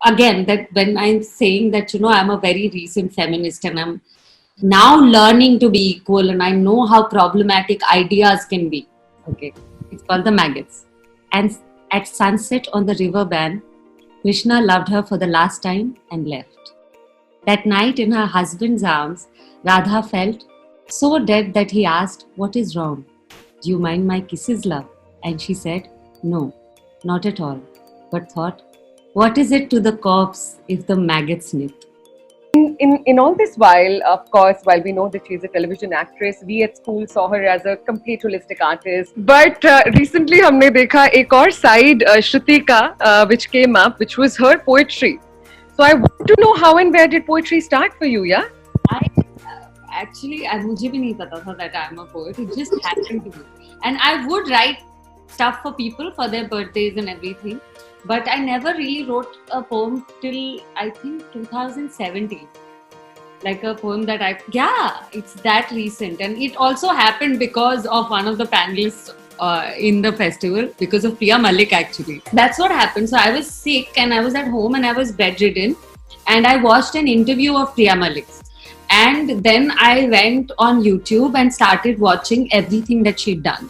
again, that when I'm saying that, I'm a very recent feminist and I'm now learning to be equal and I know how problematic ideas can be. Okay. It's called the Maggots. And at sunset on the river bank, Krishna loved her for the last time and left. That night in her husband's arms, Radha felt so dead that he asked, "What is wrong? Do you mind my kisses, love?" And she said, "No, not at all." But thought, what is it to the corpse if the maggots nip? In all this while, of course, while we know that she's a television actress, we at school saw her as a complete holistic artist. But recently, हमने देखा एक और side Shriti का, which came up, which was her poetry. So I want to know how and where did poetry start for you, yeah? मुझे भी नहीं पता था that I'm a poet. It just happened to me. And I would write stuff for people for their birthdays and everything. But I never really wrote a poem till I think 2017. Like a poem that it's that recent. And it also happened because of one of the panelists in the festival, because of Priya Malik actually. That's what happened. So I was sick and I was at home and I was bedridden. And I watched an interview of Priya Malik's. And then I went on YouTube and started watching everything that she'd done.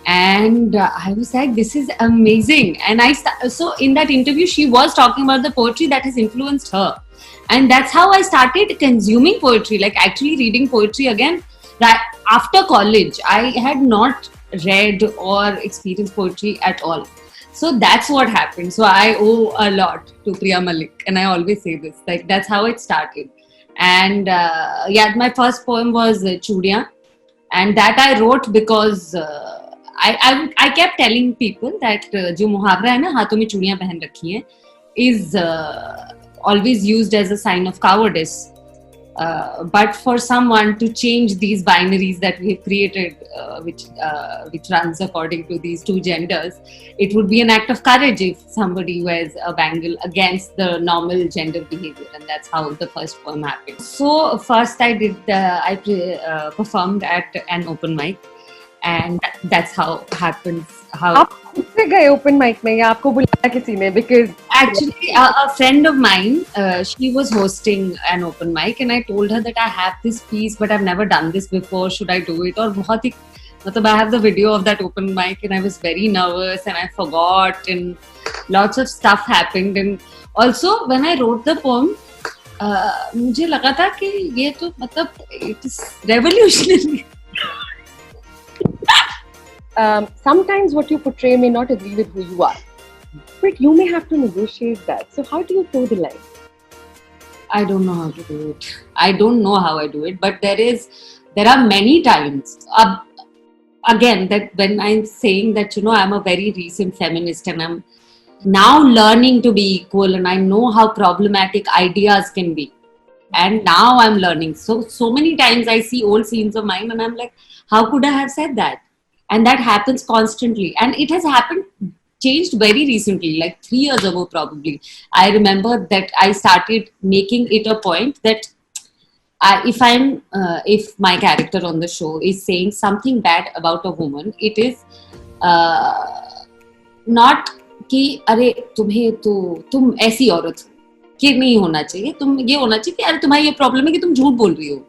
And I was like, this is amazing. And so in that interview, she was talking about the poetry that has influenced her. And that's how I started consuming poetry, like actually reading poetry again. That after college, I had not read or experienced poetry at all. So that's what happened. So I owe a lot to Priya Malik. And I always say this, like that's how it started. And my first poem was Chudiyan. And that I wrote because I kept telling people that जो मुहावरा है ना, हाथों में चूड़ियां पहन रखी हैं, is always used as a sign of cowardice. But for someone to change these binaries that we have created, which runs according to these two genders, it would be an act of courage if somebody wears a bangle against the normal gender behavior, and that's how the first poem happened. So first I performed at an open mic, and that's how happens. आप खुद से गए open mic में या आपको बुलाया किसी ने? Because actually a friend of mine, she was hosting an open mic and I told her that I have this piece but I've never done this before, should I do it? और बहुत ही मतलब I have the video of that open mic and I was very nervous and I forgot and lots of stuff happened. And also when I wrote the poem, मुझे लगा था कि ये तो मतलब it is revolutionary. Sometimes what you portray may not agree with who you are, but you may have to negotiate that. So how do you toe the line? I don't know how to do it. I don't know how I do it, but there are many times. Again, that when I'm saying that, I'm a very recent feminist and I'm now learning to be equal and I know how problematic ideas can be. And now I'm learning. So many times I see old scenes of mine and I'm like, how could I have said that? And that happens constantly. And it has changed very recently, like 3 years ago probably. I remember that I started making it a point that if my character on the show is saying something bad about a woman, it is not कि अरे तुम ऐसी औरत हो, ये नहीं होना चाहिए, तुम ये होना चाहिए कि अरे तुम्हारी ये प्रॉब्लम है कि तुम झूठ बोल रही हो.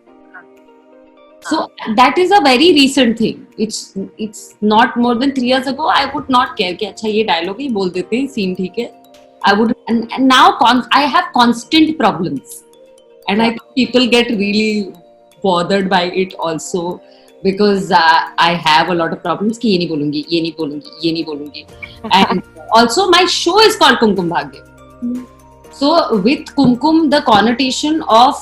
So that is a very recent thing. It's not more than 3 years ago. I would not care कि अच्छा ये dialogue ही बोल देते हैं, scene ठीक है. I would, and now I have constant problems, and I think people get really bothered by it also because I have a lot of problems कि ये नहीं बोलूँगी, ये नहीं बोलूँगी, ये नहीं बोलूँगी. And also my show is called Kumkum Bhagya. So with Kumkum, the connotation of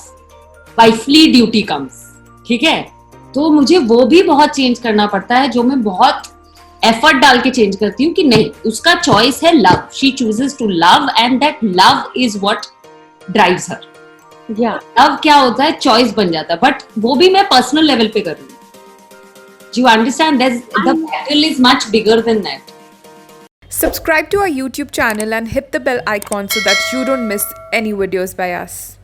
wifely duty comes. ठीक है, तो मुझे वो भी बहुत चेंज करना पड़ता है, जो मैं बहुत एफर्ट डाल के चेंज करती हूँ कि नहीं, उसका चॉइस है love, she chooses to love and that love is what drives her. Love क्या होता है, चॉइस बन जाता है, बट वो भी मैं पर्सनल लेवल पे कर रही हूँ. You understand? The battle is much bigger than that. Subscribe to our YouTube channel and hit the bell icon so that you don't miss any videos by us.